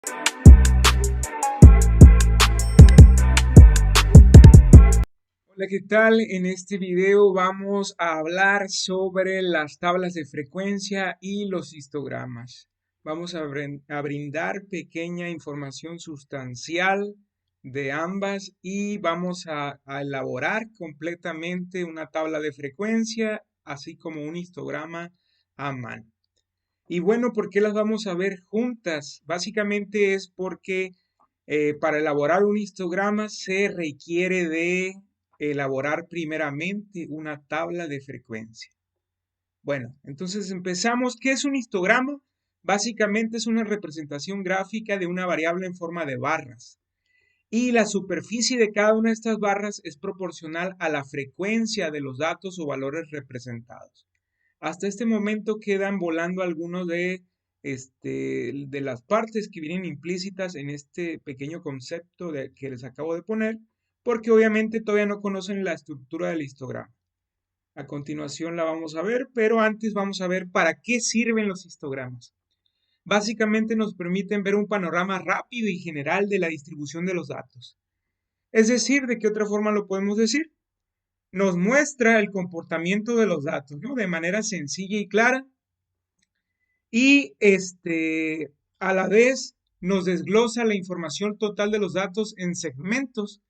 Hola, ¿qué tal? En este video vamos a hablar sobre las tablas de frecuencia y los histogramas. Vamos a brindar pequeña información sustancial de ambas y vamos a elaborar completamente una tabla de frecuencia, así como un histograma a mano. Y bueno, ¿por qué las vamos a ver juntas? Básicamente es porque para elaborar un histograma se requiere de elaborar primeramente una tabla de frecuencia. Bueno, entonces empezamos. ¿Qué es un histograma? Básicamente es una representación gráfica de una variable en forma de barras. Y la superficie de cada una de estas barras es proporcional a la frecuencia de los datos o valores representados. Hasta este momento quedan volando algunos de las partes que vienen implícitas en este pequeño concepto que les acabo de poner, porque obviamente todavía no conocen la estructura del histograma. A continuación la vamos a ver, pero antes vamos a ver para qué sirven los histogramas. Básicamente nos permiten ver un panorama rápido y general de la distribución de los datos. Es decir, ¿de qué otra forma lo podemos decir? Nos muestra el comportamiento de los datos, ¿no? De manera sencilla y clara. Y a la vez nos desglosa la información total de los datos en segmentos.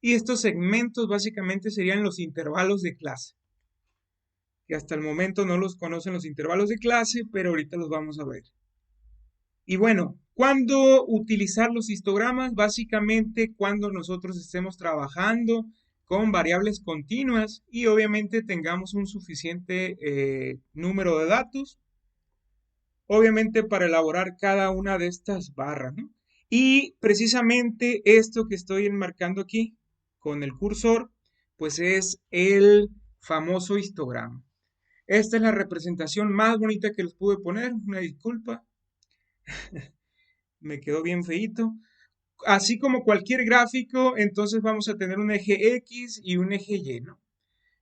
Y estos segmentos básicamente serían los intervalos de clase. Que hasta el momento no los conocen los intervalos de clase, pero ahorita los vamos a ver. Y bueno, ¿cuándo utilizar los histogramas? Básicamente cuando nosotros estemos trabajando con variables continuas y obviamente tengamos un suficiente número de datos, obviamente para elaborar cada una de estas barras, ¿no? Y precisamente esto que estoy enmarcando aquí con el cursor, pues es el famoso histograma. Esta es la representación más bonita que les pude poner, una disculpa, me quedó bien feíto. Así como cualquier gráfico, entonces vamos a tener un eje X y un eje Y, ¿no?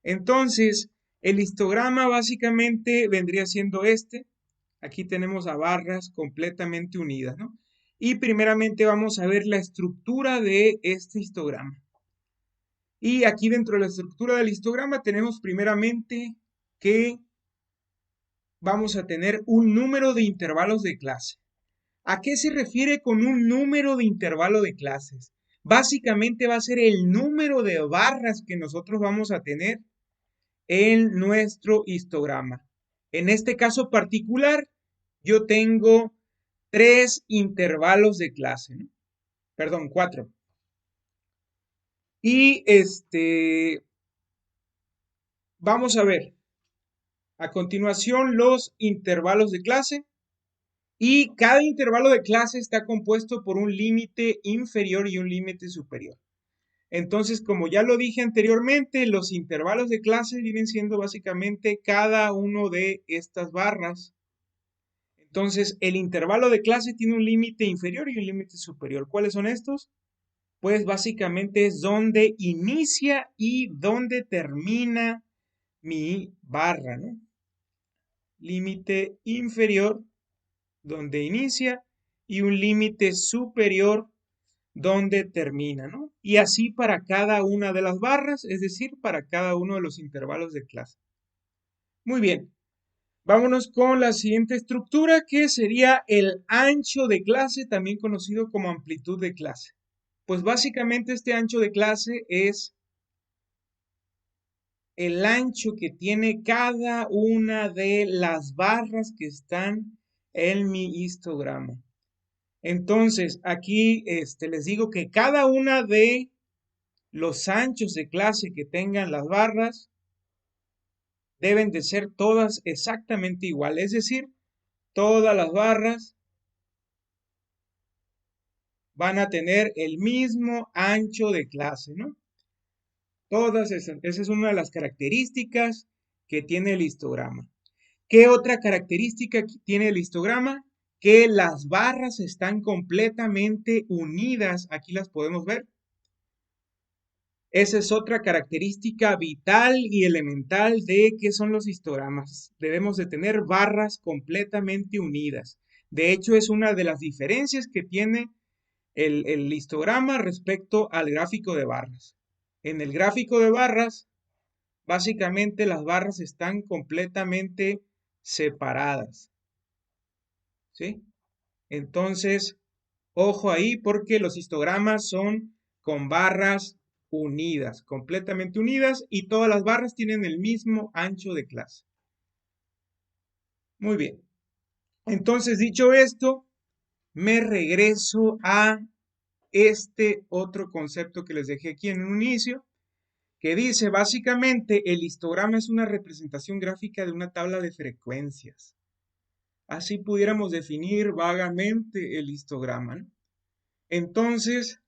Entonces, el histograma básicamente vendría siendo este. Aquí tenemos a barras completamente unidas, ¿no? Y primeramente vamos a ver la estructura de este histograma. Y aquí dentro de la estructura del histograma tenemos primeramente que vamos a tener un número de intervalos de clase. ¿A qué se refiere con un número de intervalo de clases? Básicamente va a ser el número de barras que nosotros vamos a tener en nuestro histograma. En este caso particular, yo tengo 3 intervalos de clase, ¿no? Perdón, 4. Y vamos a ver a continuación los intervalos de clase. Y cada intervalo de clase está compuesto por un límite inferior y un límite superior. Entonces, como ya lo dije anteriormente, los intervalos de clase vienen siendo básicamente cada uno de estas barras. Entonces, el intervalo de clase tiene un límite inferior y un límite superior. ¿Cuáles son estos? Pues básicamente es donde inicia y donde termina mi barra, ¿no? Límite inferior donde inicia y un límite superior donde termina, ¿no? Y así para cada una de las barras, es decir, para cada uno de los intervalos de clase. Muy bien, vámonos con la siguiente estructura que sería el ancho de clase, también conocido como amplitud de clase. Pues básicamente este ancho de clase es el ancho que tiene cada una de las barras que están en mi histograma. Entonces, aquí les digo que cada una de los anchos de clase que tengan las barras deben de ser todas exactamente iguales, es decir, todas las barras van a tener el mismo ancho de clase, ¿no? Todas esas, esa es una de las características que tiene el histograma. ¿Qué otra característica tiene el histograma? Que las barras están completamente unidas, aquí las podemos ver. Esa es otra característica vital y elemental de qué son los histogramas. Debemos de tener barras completamente unidas. De hecho, es una de las diferencias que tiene el histograma respecto al gráfico de barras. En el gráfico de barras, básicamente las barras están completamente separadas, ¿sí? Entonces, ojo ahí porque los histogramas son con barras unidas, completamente unidas, y todas las barras tienen el mismo ancho de clase. Muy bien. Entonces, dicho esto, me regreso a este otro concepto que les dejé aquí en un inicio, que dice básicamente el histograma es una representación gráfica de una tabla de frecuencias. Así pudiéramos definir vagamente el histograma, ¿no? Entonces,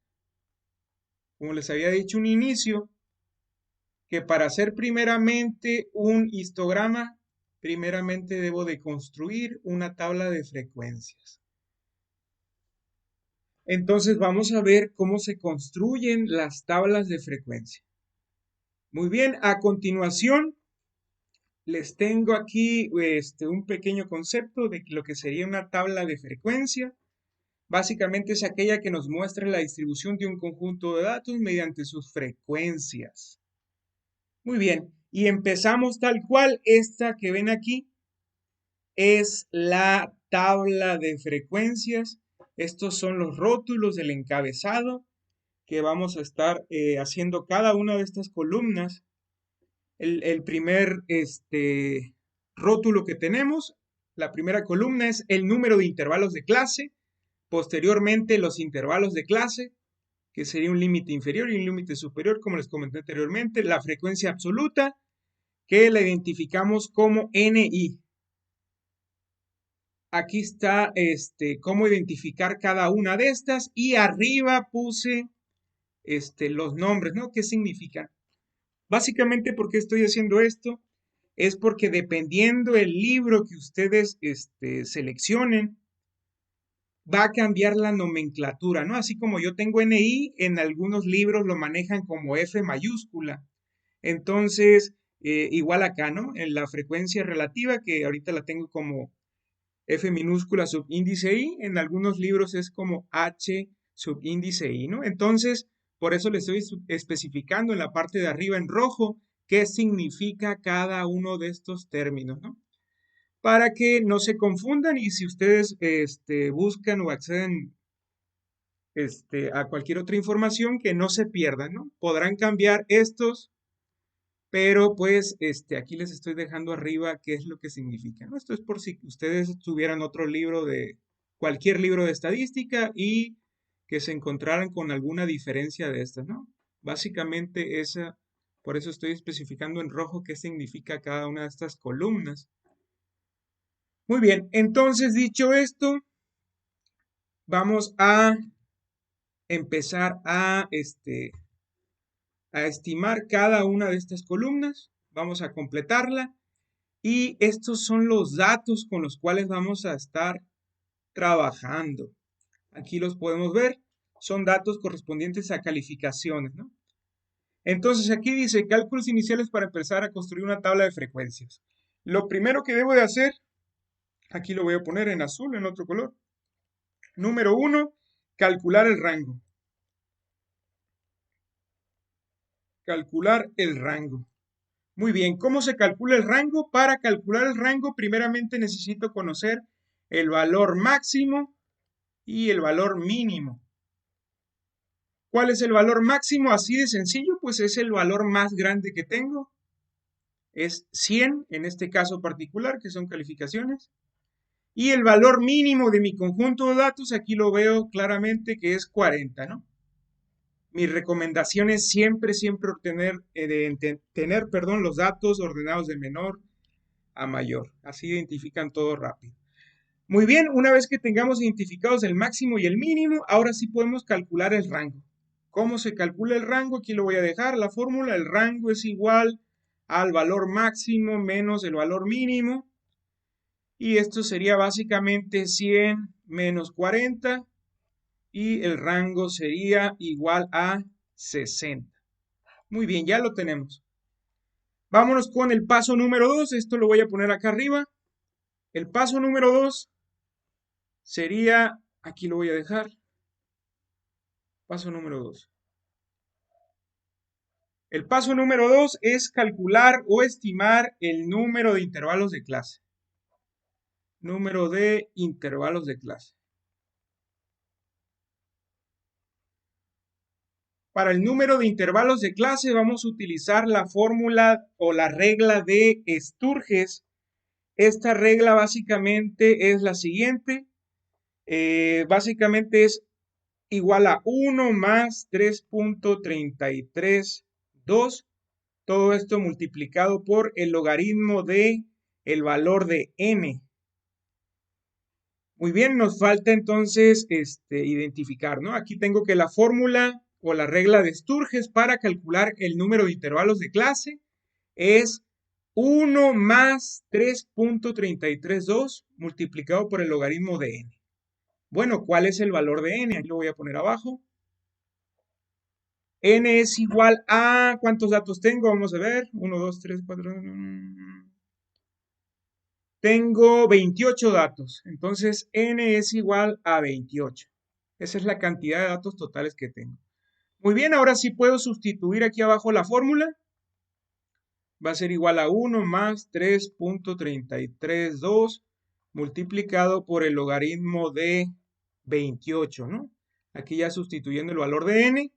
como les había dicho un inicio, que para hacer primeramente un histograma, primeramente debo de construir una tabla de frecuencias. Entonces vamos a ver cómo se construyen las tablas de frecuencia. Muy bien, a continuación les tengo aquí un pequeño concepto de lo que sería una tabla de frecuencia. Básicamente es aquella que nos muestra la distribución de un conjunto de datos mediante sus frecuencias. Muy bien, y empezamos tal cual. Esta que ven aquí es la tabla de frecuencias. Estos son los rótulos del encabezado que vamos a estar haciendo cada una de estas columnas. El primer rótulo que tenemos, la primera columna es el número de intervalos de clase, posteriormente los intervalos de clase, que sería un límite inferior y un límite superior, como les comenté anteriormente, la frecuencia absoluta, que la identificamos como NI. Aquí está cómo identificar cada una de estas, y arriba puse los nombres, ¿no? ¿Qué significan? Básicamente, ¿por qué estoy haciendo esto? Es porque dependiendo el libro que ustedes seleccionen, va a cambiar la nomenclatura, ¿no? Así como yo tengo NI, en algunos libros lo manejan como F mayúscula. Entonces, igual acá, ¿no? En la frecuencia relativa, que ahorita la tengo como F minúscula subíndice I, en algunos libros es como H subíndice I, ¿no? Entonces, por eso les estoy especificando en la parte de arriba en rojo qué significa cada uno de estos términos, ¿no? Para que no se confundan, y si ustedes buscan o acceden a cualquier otra información, que no se pierdan, ¿no? Podrán cambiar estos, pero pues aquí les estoy dejando arriba qué es lo que significa, ¿no? Esto es por si ustedes tuvieran otro libro cualquier libro de estadística y que se encontraran con alguna diferencia de estas, ¿no? Básicamente por eso estoy especificando en rojo qué significa cada una de estas columnas. Muy bien, entonces dicho esto, vamos a empezar a estimar cada una de estas columnas. Vamos a completarla. Y estos son los datos con los cuales vamos a estar trabajando. Aquí los podemos ver. Son datos correspondientes a calificaciones, ¿no? Entonces aquí dice cálculos iniciales para empezar a construir una tabla de frecuencias. Lo primero que debo de hacer, aquí lo voy a poner en azul, en otro color. Número 1, calcular el rango. Calcular el rango. Muy bien, ¿cómo se calcula el rango? Para calcular el rango, primeramente necesito conocer el valor máximo y el valor mínimo. ¿Cuál es el valor máximo? Así de sencillo, pues es el valor más grande que tengo. Es 100 en este caso particular, que son calificaciones. Y el valor mínimo de mi conjunto de datos, aquí lo veo claramente que es 40, ¿no? Mi recomendación es siempre tener, los datos ordenados de menor a mayor. Así identifican todo rápido. Muy bien, una vez que tengamos identificados el máximo y el mínimo, ahora sí podemos calcular el rango. ¿Cómo se calcula el rango? Aquí lo voy a dejar la fórmula. El rango es igual al valor máximo menos el valor mínimo. Y esto sería básicamente 100 menos 40. Y el rango sería igual a 60. Muy bien, ya lo tenemos. Vámonos con el paso número 2. Esto lo voy a poner acá arriba. El paso número 2 sería, aquí lo voy a dejar, paso número 2. El paso número 2 es calcular o estimar el número de intervalos de clase. Número de intervalos de clase. Para el número de intervalos de clase vamos a utilizar la fórmula o la regla de Sturges. Esta regla básicamente es la siguiente. Básicamente es igual a 1 más 3.332. Todo esto multiplicado por el logaritmo de el valor de n. Muy bien, nos falta entonces identificar, ¿no? Aquí tengo que la fórmula o la regla de Sturges para calcular el número de intervalos de clase es 1 más 3.332 multiplicado por el logaritmo de n. Bueno, ¿cuál es el valor de n? Aquí lo voy a poner abajo. N es igual a... ¿Cuántos datos tengo? Vamos a ver. 1, 2, 3, 4... Tengo 28 datos. Entonces, n es igual a 28. Esa es la cantidad de datos totales que tengo. Muy bien, ahora sí puedo sustituir aquí abajo la fórmula. Va a ser igual a 1 más 3.332 multiplicado por el logaritmo de 28, ¿no? Aquí ya sustituyendo el valor de n.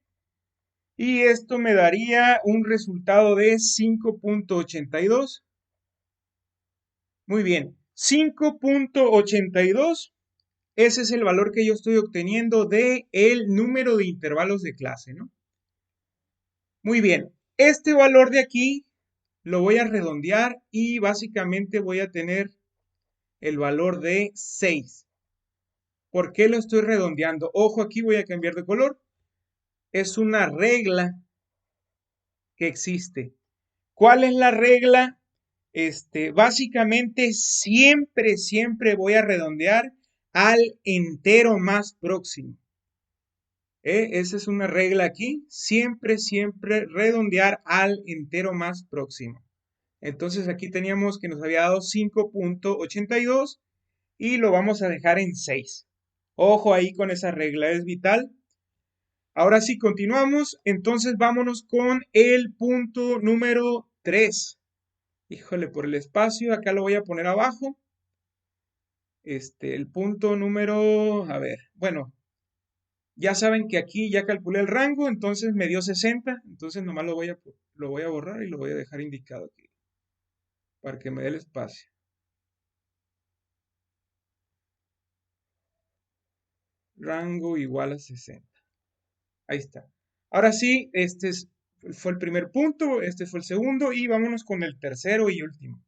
Y esto me daría un resultado de 5.82. Muy bien, 5.82, ese es el valor que yo estoy obteniendo de el número de intervalos de clase, ¿no? Muy bien, este valor de aquí lo voy a redondear y básicamente voy a tener el valor de 6. ¿Por qué lo estoy redondeando? Ojo, aquí voy a cambiar de color. Es una regla que existe. ¿Cuál es la regla? Básicamente siempre voy a redondear al entero más próximo. Esa es una regla aquí. Siempre redondear al entero más próximo. Entonces aquí teníamos que nos había dado 5.82 y lo vamos a dejar en 6. Ojo ahí con esa regla, es vital. Ahora sí, continuamos. Entonces vámonos con el punto número 3. Híjole, por el espacio, acá lo voy a poner abajo. El punto número, a ver, bueno, ya saben que aquí ya calculé el rango, entonces me dio 60, entonces nomás lo voy a borrar y lo voy a dejar indicado aquí, para que me dé el espacio. Rango igual a 60. Ahí está. Ahora sí, fue el primer punto, este fue el segundo y vámonos con el tercero y último.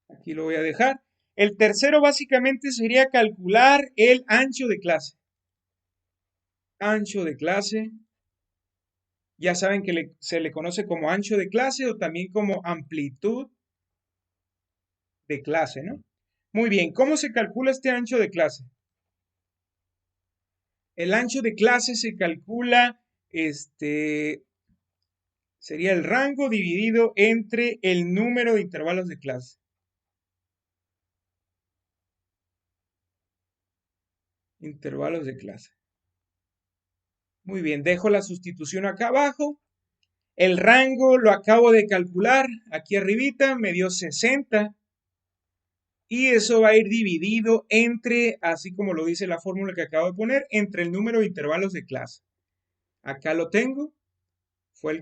Aquí lo voy a dejar. El tercero básicamente sería calcular el ancho de clase. Ancho de clase. Ya saben que se le conoce como ancho de clase o también como amplitud de clase, ¿no? Muy bien, ¿cómo se calcula este ancho de clase? El ancho de clase se calcula, sería el rango dividido entre el número de intervalos de clase. Intervalos de clase. Muy bien, dejo la sustitución acá abajo. El rango lo acabo de calcular aquí arribita, me dio 60. Y eso va a ir dividido entre, así como lo dice la fórmula que acabo de poner, entre el número de intervalos de clase. Acá lo tengo, fue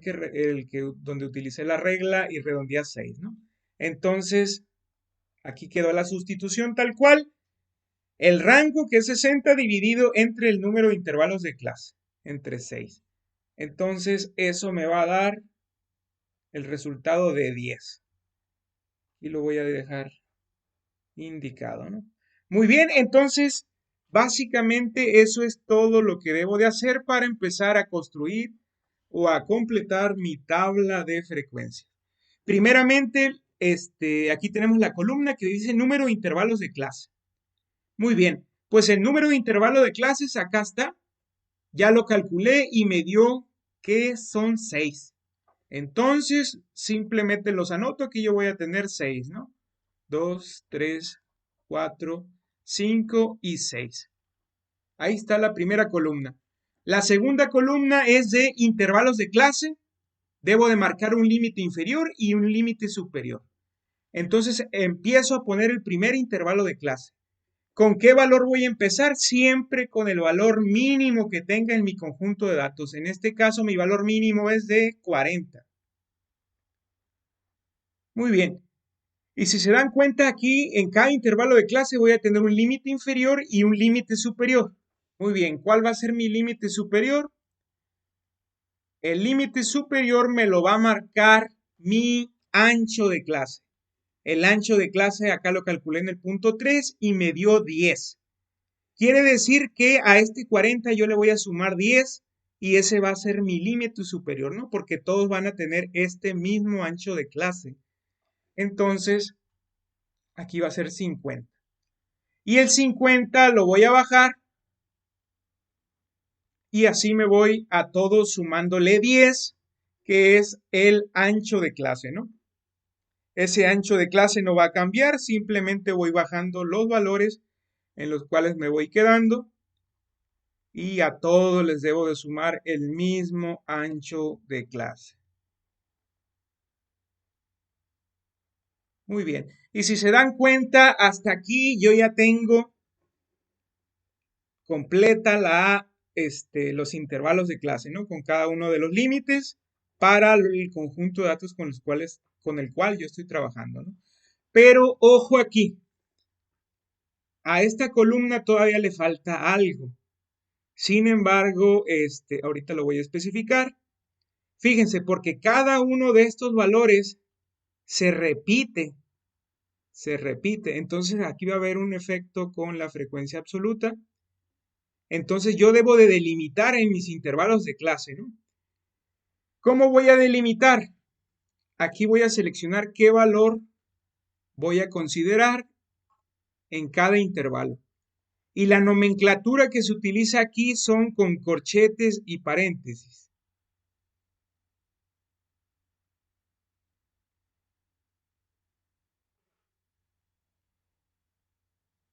donde utilicé la regla y redondeé a 6, ¿no? Entonces, aquí quedó la sustitución tal cual. El rango que es 60 dividido entre el número de intervalos de clase, entre 6. Entonces, eso me va a dar el resultado de 10. Y lo voy a dejar indicado, ¿no? Muy bien, entonces, básicamente eso es todo lo que debo de hacer para empezar a construir o a completar mi tabla de frecuencia. Primeramente, aquí tenemos la columna que dice número de intervalos de clase. Muy bien, pues el número de intervalos de clases acá está. Ya lo calculé y me dio que son 6. Entonces, simplemente los anoto. Aquí yo voy a tener 6, ¿no? 2, 3, 4, 5 y 6. Ahí está la primera columna. La segunda columna es de intervalos de clase. Debo de marcar un límite inferior y un límite superior. Entonces empiezo a poner el primer intervalo de clase. ¿Con qué valor voy a empezar? Siempre con el valor mínimo que tenga en mi conjunto de datos. En este caso, mi valor mínimo es de 40. Muy bien. Y si se dan cuenta aquí, en cada intervalo de clase voy a tener un límite inferior y un límite superior. Muy bien, ¿cuál va a ser mi límite superior? El límite superior me lo va a marcar mi ancho de clase. El ancho de clase acá lo calculé en el punto 3 y me dio 10. Quiere decir que a este 40 yo le voy a sumar 10 y ese va a ser mi límite superior, ¿no? Porque todos van a tener este mismo ancho de clase. Entonces, aquí va a ser 50. Y el 50 lo voy a bajar y así me voy a todos sumándole 10, que es el ancho de clase, ¿no? Ese ancho de clase no va a cambiar, simplemente voy bajando los valores en los cuales me voy quedando y a todos les debo de sumar el mismo ancho de clase. Muy bien. Y si se dan cuenta, hasta aquí yo ya tengo completa los intervalos de clase, ¿no? Con cada uno de los límites para el conjunto de datos con el cual yo estoy trabajando, ¿no? Pero ojo aquí, a esta columna todavía le falta algo. Sin embargo, ahorita lo voy a especificar. Fíjense, porque cada uno de estos valores se repite. Entonces aquí va a haber un efecto con la frecuencia absoluta. Entonces yo debo de delimitar en mis intervalos de clase, ¿no? ¿Cómo voy a delimitar? Aquí voy a seleccionar qué valor voy a considerar en cada intervalo. Y la nomenclatura que se utiliza aquí son con corchetes y paréntesis.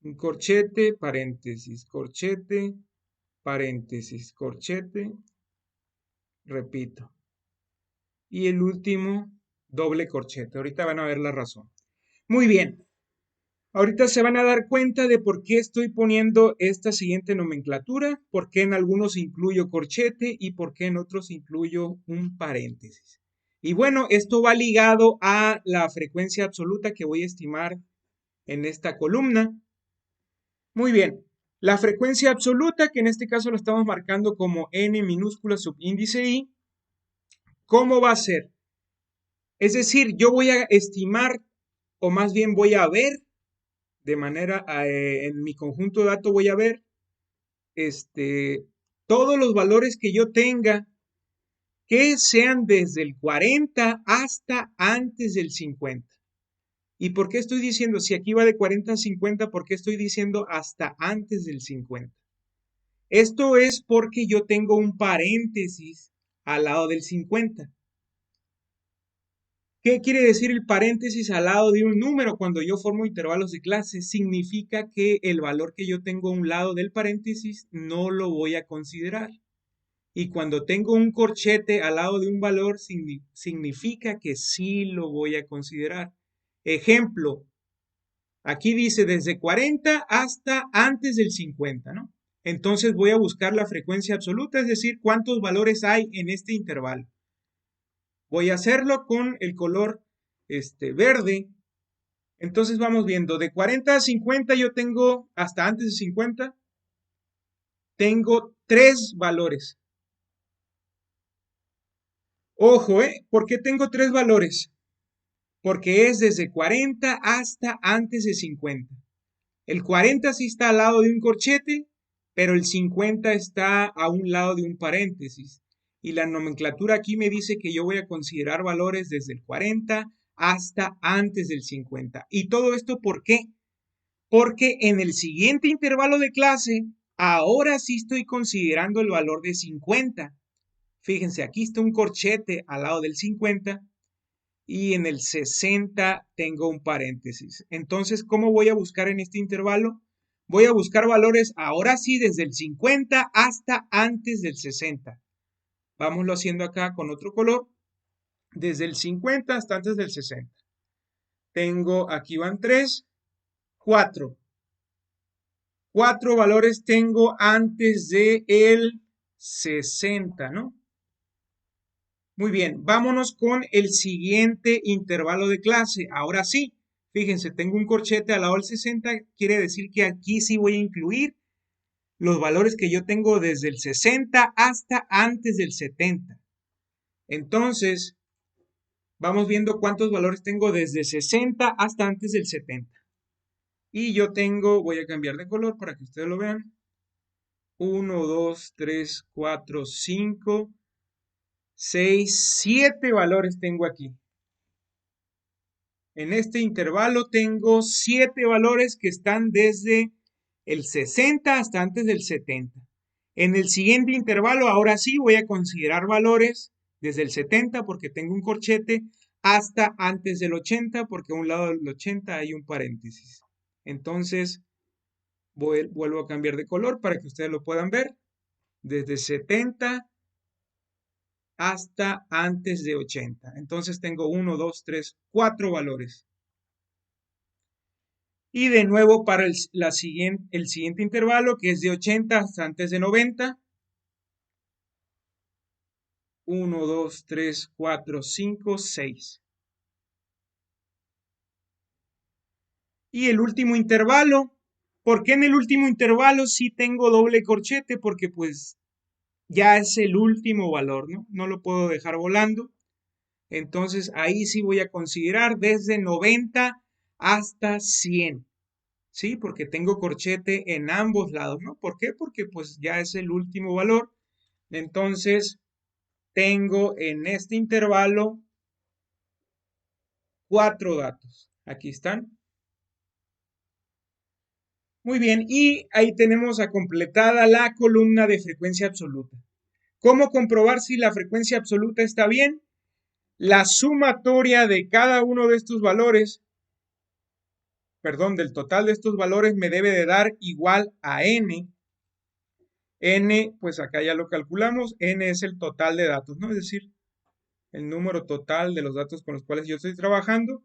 Un corchete, paréntesis, corchete, paréntesis, corchete, repito. Y el último, doble corchete. Ahorita van a ver la razón. Muy bien. Ahorita se van a dar cuenta de por qué estoy poniendo esta siguiente nomenclatura, por qué en algunos incluyo corchete y por qué en otros incluyo un paréntesis. Y bueno, esto va ligado a la frecuencia absoluta que voy a estimar en esta columna. Muy bien, la frecuencia absoluta, que en este caso lo estamos marcando como n minúscula subíndice i, ¿cómo va a ser? Es decir, yo voy a estimar, o más bien voy a ver, de manera, en mi conjunto de datos voy a ver, todos los valores que yo tenga que sean desde el 40 hasta antes del 50. ¿Y por qué estoy diciendo, si aquí va de 40 a 50, por qué estoy diciendo hasta antes del 50? Esto es porque yo tengo un paréntesis al lado del 50. ¿Qué quiere decir el paréntesis al lado de un número cuando yo formo intervalos de clase? Significa que el valor que yo tengo a un lado del paréntesis no lo voy a considerar. Y cuando tengo un corchete al lado de un valor, significa que sí lo voy a considerar. Ejemplo, aquí dice desde 40 hasta antes del 50, ¿no? Entonces voy a buscar la frecuencia absoluta, es decir, cuántos valores hay en este intervalo. Voy a hacerlo con el color verde. Entonces vamos viendo, de 40 a 50 yo tengo, hasta antes de 50, tengo 3 valores. Ojo, ¿por qué tengo 3 valores? Porque es desde 40 hasta antes de 50. El 40 sí está al lado de un corchete, pero el 50 está a un lado de un paréntesis. Y la nomenclatura aquí me dice que yo voy a considerar valores desde el 40 hasta antes del 50. ¿Y todo esto por qué? Porque en el siguiente intervalo de clase, ahora sí estoy considerando el valor de 50. Fíjense, aquí está un corchete al lado del 50 y en el 60 tengo un paréntesis. Entonces, ¿cómo voy a buscar en este intervalo? Voy a buscar valores ahora sí desde el 50 hasta antes del 60. Vámoslo haciendo acá con otro color. Desde el 50 hasta antes del 60. Tengo, aquí van 3, 4. 4 valores tengo antes de el 60, ¿no? Muy bien, vámonos con el siguiente intervalo de clase. Ahora sí, fíjense, tengo un corchete al lado del 60, quiere decir que aquí sí voy a incluir los valores que yo tengo desde el 60 hasta antes del 70. Entonces, vamos viendo cuántos valores tengo desde 60 hasta antes del 70. Y yo tengo, voy a cambiar de color para que ustedes lo vean. 1, 2, 3, 4, 5, 6, 7 valores tengo aquí. En este intervalo tengo 7 valores que están desde el 60 hasta antes del 70. En el siguiente intervalo, ahora sí voy a considerar valores desde el 70 porque tengo un corchete hasta antes del 80 porque a un lado del 80 hay un paréntesis. Entonces, vuelvo a cambiar de color para que ustedes lo puedan ver. Desde 70 hasta antes de 80. Entonces tengo 1, 2, 3, 4 valores. Y de nuevo para el siguiente intervalo, que es de 80 hasta antes de 90. 1, 2, 3, 4, 5, 6. Y el último intervalo. ¿Por qué en el último intervalo sí tengo doble corchete? Porque pues ya es el último valor, ¿no? No lo puedo dejar volando. Entonces ahí sí voy a considerar desde 90 hasta 100. ¿Sí? Porque tengo corchete en ambos lados, ¿no? ¿Por qué? Porque pues ya es el último valor. Entonces tengo en este intervalo 4 datos. Aquí están. Muy bien, y ahí tenemos a completada la columna de frecuencia absoluta. ¿Cómo comprobar si la frecuencia absoluta está bien? La sumatoria de cada uno de estos valores, perdón, del total de estos valores me debe de dar igual a n. N, pues acá ya lo calculamos, n es el total de datos, ¿no? Es decir, el número total de los datos con los cuales yo estoy trabajando.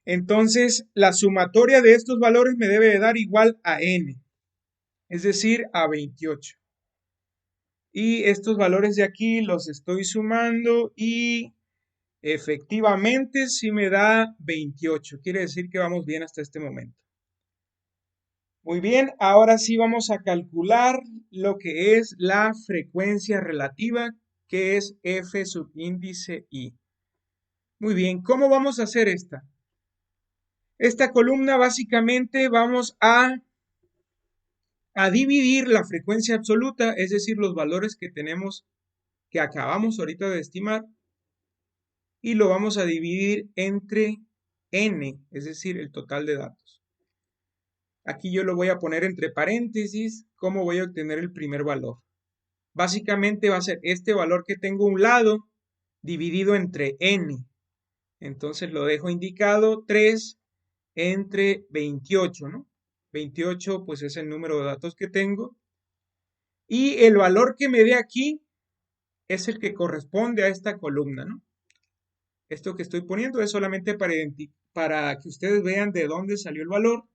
Entonces, la sumatoria de estos valores me debe de dar igual a n, es decir, a 28. Y estos valores de aquí los estoy sumando y efectivamente sí me da 28. Quiere decir que vamos bien hasta este momento. Muy bien, ahora sí vamos a calcular lo que es la frecuencia relativa, que es f subíndice i. Muy bien, ¿cómo vamos a hacer esta? Esta columna básicamente vamos a dividir la frecuencia absoluta, es decir, los valores que tenemos, que acabamos ahorita de estimar, y lo vamos a dividir entre n, es decir, el total de datos. Aquí yo lo voy a poner entre paréntesis, cómo voy a obtener el primer valor. Básicamente va a ser este valor que tengo a un lado dividido entre n. Entonces lo dejo indicado 3 entre 28, ¿no? 28 pues es el número de datos que tengo. Y el valor que me dé aquí es el que corresponde a esta columna, ¿no? Esto que estoy poniendo es solamente para que ustedes vean de dónde salió el valor.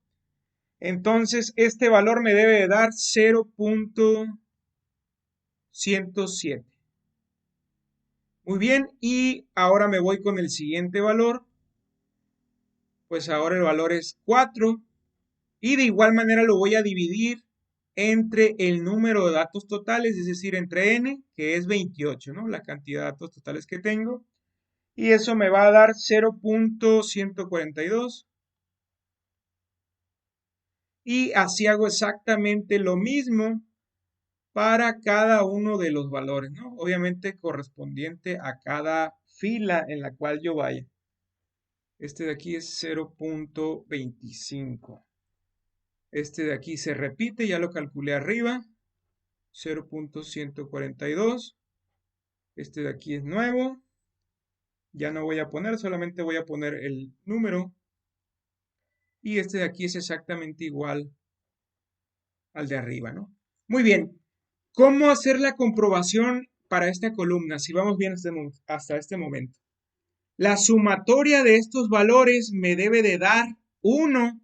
Entonces, este valor me debe de dar 0.107. Muy bien, y ahora me voy con el siguiente valor. Pues ahora el valor es 4. Y de igual manera lo voy a dividir entre el número de datos totales, es decir, entre n, que es 28, ¿no? La cantidad de datos totales que tengo. Y eso me va a dar 0.142. Y así hago exactamente lo mismo para cada uno de los valores, ¿no? Obviamente correspondiente a cada fila en la cual yo vaya. Este de aquí es 0.25. Este de aquí se repite, ya lo calculé arriba. 0.142. Este de aquí es nuevo. Ya no voy a poner, solamente voy a poner el número. Y este de aquí es exactamente igual al de arriba, ¿no? Muy bien. ¿Cómo hacer la comprobación para esta columna? Si vamos bien hasta este momento. La sumatoria de estos valores me debe de dar 1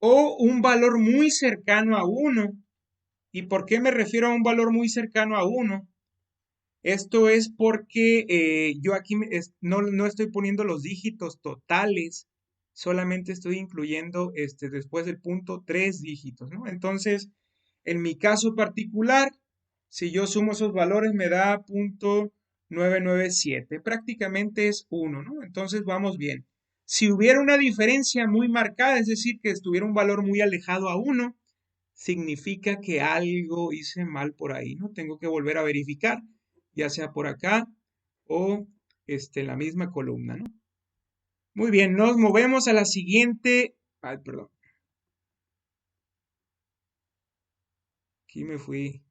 o un valor muy cercano a 1. ¿Y por qué me refiero a un valor muy cercano a 1? Esto es porque yo aquí no estoy poniendo los dígitos totales, solamente estoy incluyendo después del punto 3 dígitos, ¿no? Entonces, en mi caso particular, si yo sumo esos valores me da .997, prácticamente es 1, ¿no? Entonces vamos bien. Si hubiera una diferencia muy marcada, es decir, que estuviera un valor muy alejado a 1, significa que algo hice mal por ahí, ¿no? Tengo que volver a verificar, ya sea por acá o en la misma columna, ¿no? Muy bien, nos movemos a la siguiente. Ay, perdón. Aquí me fui,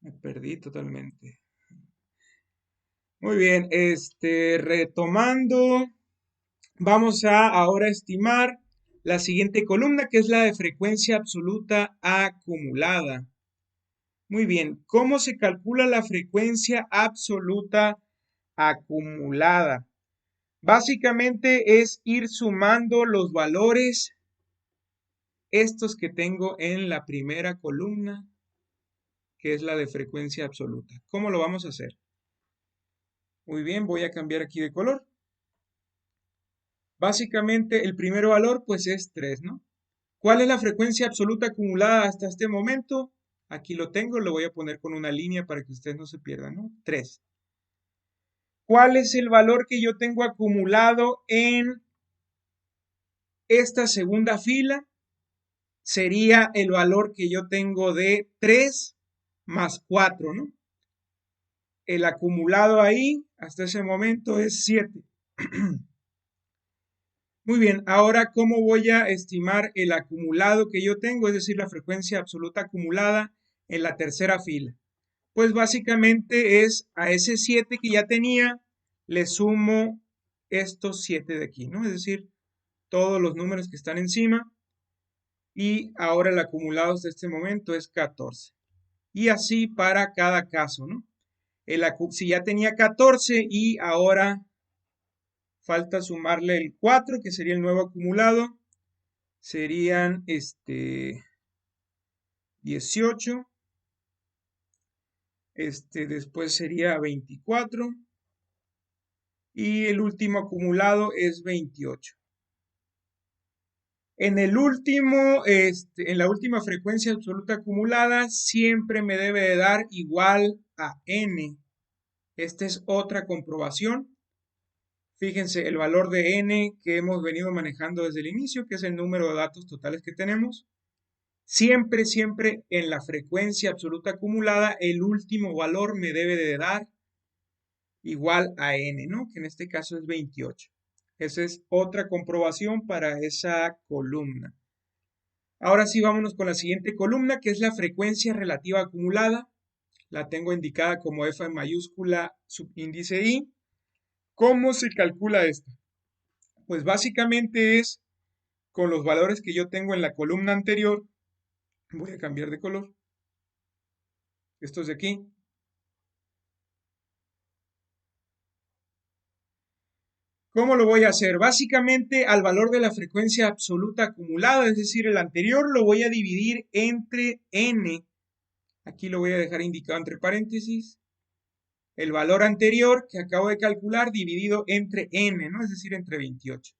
me perdí totalmente. Muy bien, retomando, vamos a ahora estimar la siguiente columna, que es la de frecuencia absoluta acumulada. Muy bien, ¿cómo se calcula la frecuencia absoluta acumulada? Básicamente es ir sumando los valores, estos que tengo en la primera columna, que es la de frecuencia absoluta. ¿Cómo lo vamos a hacer? Muy bien, voy a cambiar aquí de color. Básicamente el primer valor pues es 3, ¿no? ¿Cuál es la frecuencia absoluta acumulada hasta este momento? Aquí lo tengo, lo voy a poner con una línea para que ustedes no se pierdan, ¿no? 3. ¿Cuál es el valor que yo tengo acumulado en esta segunda fila? Sería el valor que yo tengo de 3 más 4, ¿no? El acumulado ahí hasta ese momento es 7. Muy bien, ahora ¿cómo voy a estimar el acumulado que yo tengo? Es decir, la frecuencia absoluta acumulada en la tercera fila. Pues básicamente es a ese 7 que ya tenía, le sumo estos 7 de aquí, ¿no? Es decir, todos los números que están encima, y ahora el acumulado hasta este momento es 14. Y así para cada caso, ¿no? Si ya tenía 14 y ahora falta sumarle el 4, que sería el nuevo acumulado, serían 18, después sería 24 y el último acumulado es 28. En la última frecuencia absoluta acumulada siempre me debe de dar igual a n. Esta es otra comprobación. Fíjense el valor de n que hemos venido manejando desde el inicio, que es el número de datos totales que tenemos. Siempre, siempre en la frecuencia absoluta acumulada, el último valor me debe de dar igual a n, ¿no? Que en este caso es 28. Esa es otra comprobación para esa columna. Ahora sí, vámonos con la siguiente columna, que es la frecuencia relativa acumulada. La tengo indicada como F en mayúscula, subíndice I. ¿Cómo se calcula esto? Pues básicamente es con los valores que yo tengo en la columna anterior. Voy a cambiar de color. Estos de aquí. ¿Cómo lo voy a hacer? Básicamente al valor de la frecuencia absoluta acumulada, es decir, el anterior, lo voy a dividir entre n. Aquí lo voy a dejar indicado entre paréntesis. El valor anterior que acabo de calcular dividido entre n, ¿no? Es decir, entre 28.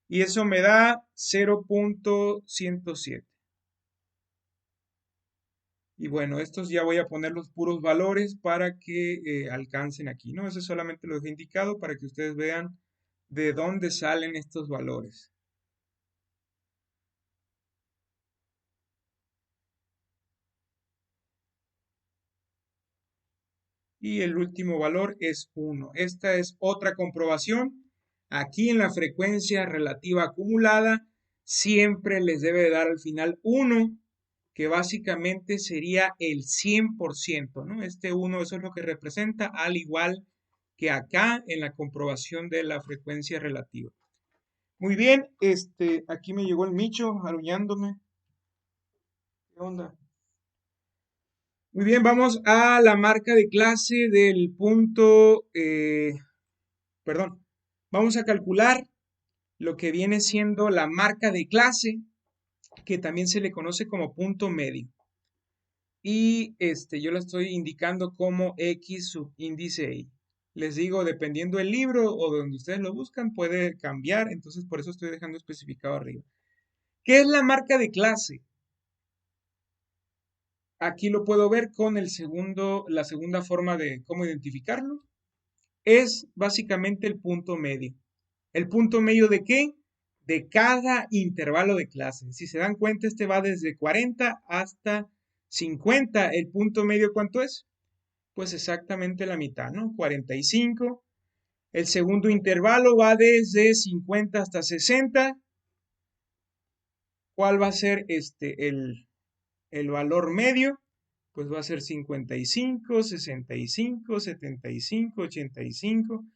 Y eso me da 0.107. Y bueno, estos ya voy a poner los puros valores para que alcancen aquí, ¿no? Eso solamente lo dejo indicado para que ustedes vean de dónde salen estos valores. Y el último valor es 1. Esta es otra comprobación. Aquí en la frecuencia relativa acumulada siempre les debe dar al final 1, que básicamente sería el 100%, ¿no? Este 1, eso es lo que representa, al igual que acá en la comprobación de la frecuencia relativa. Muy bien, aquí me llegó el Micho arullándome. onda? Muy bien, vamos a la marca de clase del punto, perdón, vamos a calcular lo que viene siendo la marca de clase, que también se le conoce como punto medio. Y yo la estoy indicando como X subíndice Y. Les digo, dependiendo del libro o donde ustedes lo buscan, puede cambiar, entonces por eso estoy dejando especificado arriba. ¿Qué es la marca de clase? Aquí lo puedo ver con la segunda forma de cómo identificarlo. Es básicamente el punto medio. ¿El punto medio de qué? De cada intervalo de clase. Si se dan cuenta, este va desde 40 hasta 50. ¿El punto medio cuánto es? Pues exactamente la mitad, ¿no? 45. El segundo intervalo va desde 50 hasta 60. ¿Cuál va a ser el valor medio? Pues va a ser 55, 65, 75, 85,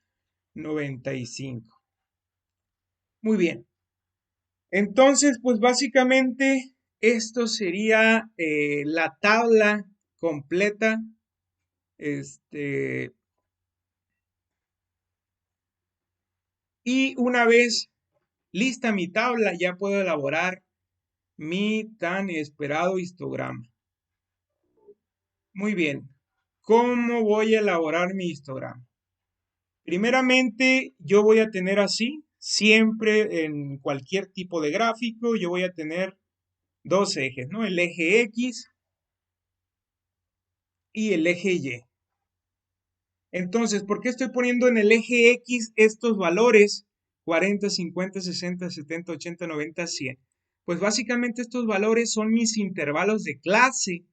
95. Muy bien. Entonces, pues básicamente esto sería la tabla completa. Este, y una vez lista mi tabla, ya puedo elaborar mi tan esperado histograma. Muy bien. ¿Cómo voy a elaborar mi histograma? Primeramente, yo voy a tener así, siempre en cualquier tipo de gráfico, yo voy a tener dos ejes, ¿no? El eje X y el eje Y. Entonces, ¿por qué estoy poniendo en el eje X estos valores 40, 50, 60, 70, 80, 90, 100? Pues básicamente estos valores son mis intervalos de clase.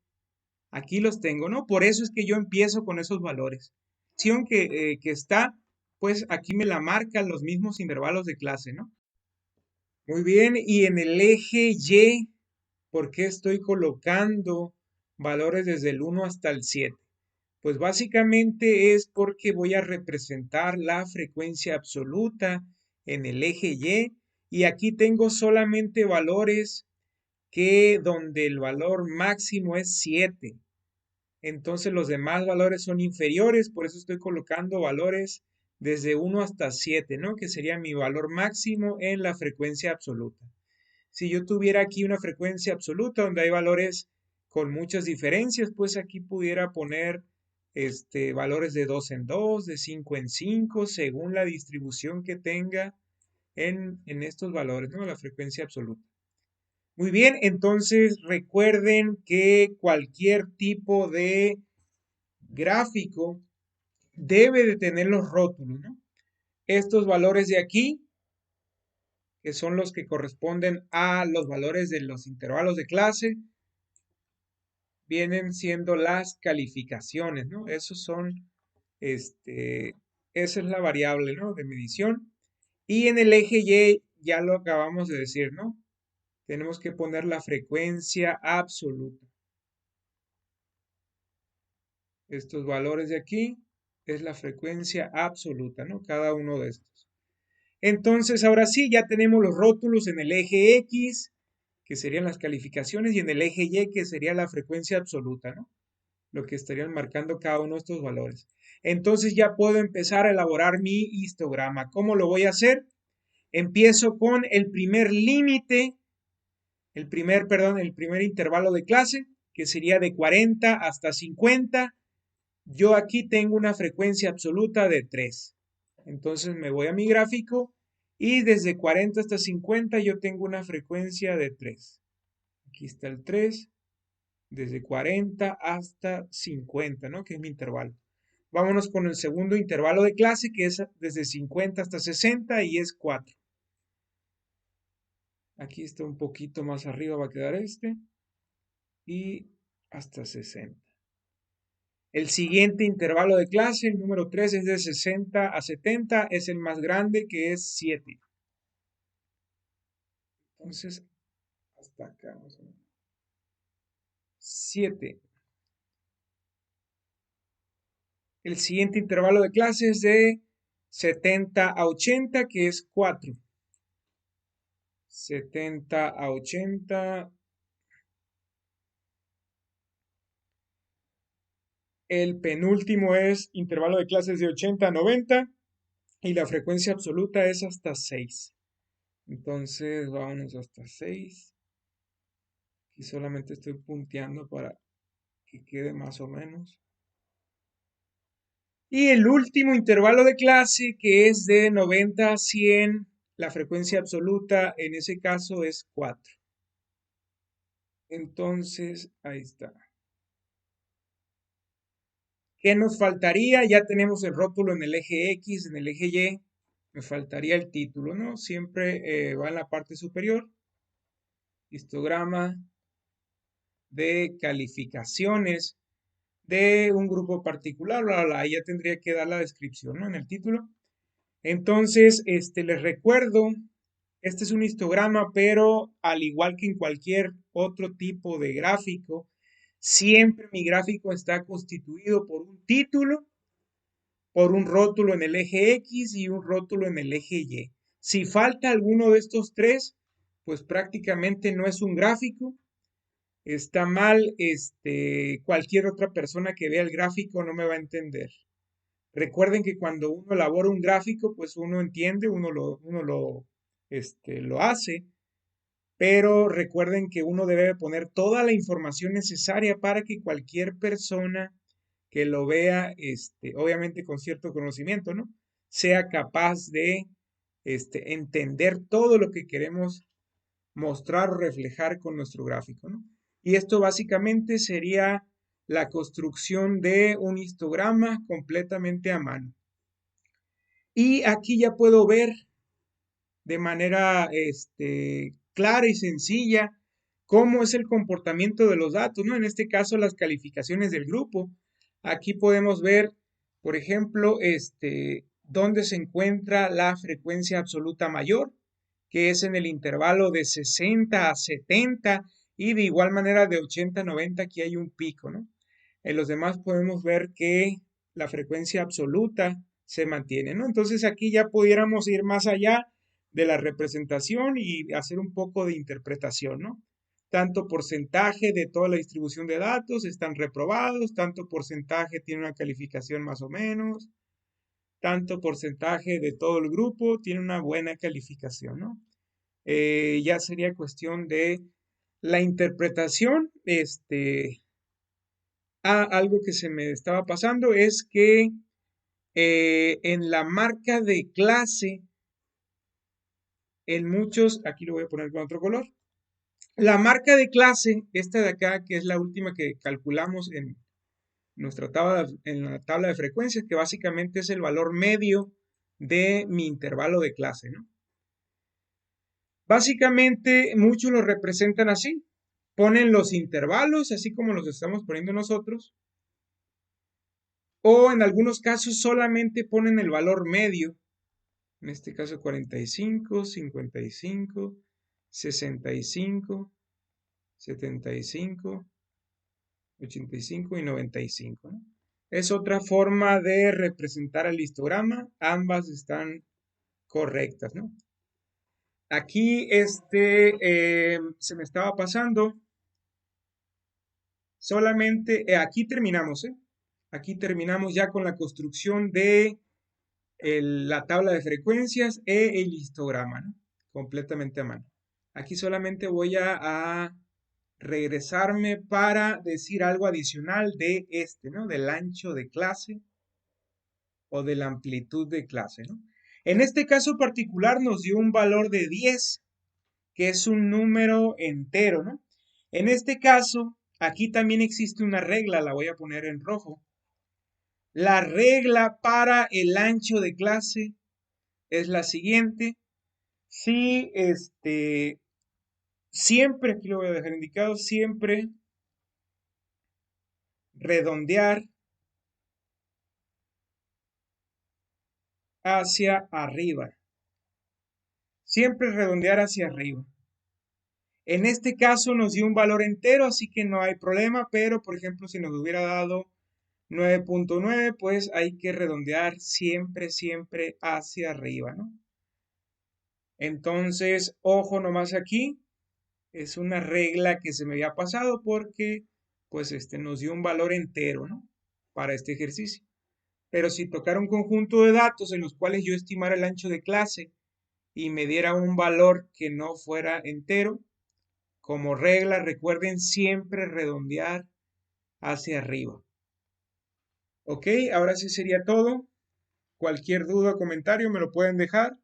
Aquí los tengo, ¿no? Por eso es que yo empiezo con esos valores. Si que está, pues aquí me la marcan los mismos intervalos de clase, ¿no? Muy bien, y en el eje Y, ¿por qué estoy colocando valores desde el 1 hasta el 7? Pues básicamente es porque voy a representar la frecuencia absoluta en el eje y aquí tengo solamente valores que donde el valor máximo es 7. Entonces los demás valores son inferiores, por eso estoy colocando valores desde 1 hasta 7, ¿no? Que sería mi valor máximo en la frecuencia absoluta. Si yo tuviera aquí una frecuencia absoluta donde hay valores con muchas diferencias, pues aquí pudiera poner valores de 2 en 2, de 5 en 5, según la distribución que tenga en estos valores, ¿no? La frecuencia absoluta. Muy bien, entonces recuerden que cualquier tipo de gráfico debe de tener los rótulos, ¿no? Estos valores de aquí, que son los que corresponden a los valores de los intervalos de clase, vienen siendo las calificaciones, ¿no? Esos son, esa es la variable, ¿no? De medición. Y en el eje Y, ya lo acabamos de decir, ¿no? Tenemos que poner la frecuencia absoluta. Estos valores de aquí es la frecuencia absoluta, ¿no? Cada uno de estos. Entonces, ahora sí, ya tenemos los rótulos en el eje X, que serían las calificaciones, y en el eje Y, que sería la frecuencia absoluta, ¿no? Lo que estarían marcando cada uno de estos valores. Entonces ya puedo empezar a elaborar mi histograma. ¿Cómo lo voy a hacer? Empiezo con el primer límite, el primer intervalo de clase, que sería de 40 hasta 50. Yo aquí tengo una frecuencia absoluta de 3. Entonces me voy a mi gráfico y desde 40 hasta 50 yo tengo una frecuencia de 3. Aquí está el 3, desde 40 hasta 50, ¿no? Que es mi intervalo. Vámonos con el segundo intervalo de clase, que es desde 50 hasta 60 y es 4. Aquí está un poquito más arriba, va a quedar y hasta 60. El siguiente intervalo de clase, el número 3, es de 60 a 70, es el más grande, que es 7. Entonces, hasta acá, más o menos. 7. El siguiente intervalo de clase es de 70 a 80, que es 4. 70 a 80 El penúltimo es intervalo de clases de 80 a 90 y la frecuencia absoluta es hasta 6. Entonces, vámonos hasta 6. Aquí solamente estoy punteando para que quede más o menos. Y el último intervalo de clase, que es de 90 a 100, la frecuencia absoluta en ese caso es 4. Entonces, ahí está. ¿Qué nos faltaría? Ya tenemos el rótulo en el eje X, en el eje Y. Me faltaría el título, ¿no? Siempre va en la parte superior. Histograma de calificaciones de un grupo particular, bla, bla, bla. Ya tendría que dar la descripción, ¿no? En el título. Entonces, les recuerdo, este es un histograma, pero al igual que en cualquier otro tipo de gráfico, siempre mi gráfico está constituido por un título, por un rótulo en el eje X y un rótulo en el eje Y. Si falta alguno de estos tres, pues prácticamente no es un gráfico. Está mal, cualquier otra persona que vea el gráfico no me va a entender. Recuerden que cuando uno elabora un gráfico, pues uno entiende, lo hace, pero recuerden que uno debe poner toda la información necesaria para que cualquier persona que lo vea, obviamente con cierto conocimiento, ¿no? Sea capaz de, entender todo lo que queremos mostrar o reflejar con nuestro gráfico, ¿no? Y esto básicamente sería la construcción de un histograma completamente a mano. Y aquí ya puedo ver de manera clara y sencilla cómo es el comportamiento de los datos, ¿no? En este caso, las calificaciones del grupo. Aquí podemos ver, por ejemplo, dónde se encuentra la frecuencia absoluta mayor, que es en el intervalo de 60 a 70 y de igual manera de 80 a 90 aquí hay un pico, ¿no? En los demás podemos ver que la frecuencia absoluta se mantiene, ¿no? Entonces aquí ya pudiéramos ir más allá de la representación y hacer un poco de interpretación, ¿no? Tanto porcentaje de toda la distribución de datos están reprobados, tanto porcentaje tiene una calificación más o menos, tanto porcentaje de todo el grupo tiene una buena calificación, ¿no? Ya sería cuestión de la interpretación. Algo que se me estaba pasando es que en la marca de clase, en muchos, aquí lo voy a poner con otro color, la marca de clase, esta de acá, que es la última que calculamos en nuestra tabla, en la tabla de frecuencias, que básicamente es el valor medio de mi intervalo de clase, ¿no? Básicamente, muchos lo representan así. Ponen los intervalos, así como los estamos poniendo nosotros, o en algunos casos solamente ponen el valor medio, en este caso 45, 55, 65, 75, 85 y 95, ¿no? Es otra forma de representar el histograma, ambas están correctas, ¿no? Aquí se me estaba pasando, solamente, aquí terminamos, ¿eh? Aquí terminamos ya con la construcción de la tabla de frecuencias e el histograma, ¿no? Completamente a mano. Aquí solamente voy a regresarme para decir algo adicional de ¿no? Del ancho de clase o de la amplitud de clase, ¿no? En este caso particular nos dio un valor de 10, que es un número entero, ¿no? En este caso, aquí también existe una regla, la voy a poner en rojo. La regla para el ancho de clase es la siguiente. Si siempre, aquí lo voy a dejar indicado, siempre redondear hacia arriba. Siempre redondear hacia arriba. En este caso nos dio un valor entero, así que no hay problema, pero por ejemplo, si nos hubiera dado 9.9, pues hay que redondear siempre, siempre hacia arriba, ¿no? Entonces, ojo nomás aquí, es una regla que se me había pasado porque, pues, nos dio un valor entero, ¿no? para este ejercicio. Pero si tocara un conjunto de datos en los cuales yo estimara el ancho de clase y me diera un valor que no fuera entero, como regla recuerden siempre redondear hacia arriba. Ok, ahora sí sería todo. Cualquier duda o comentario me lo pueden dejar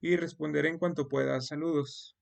y responderé en cuanto pueda. Saludos.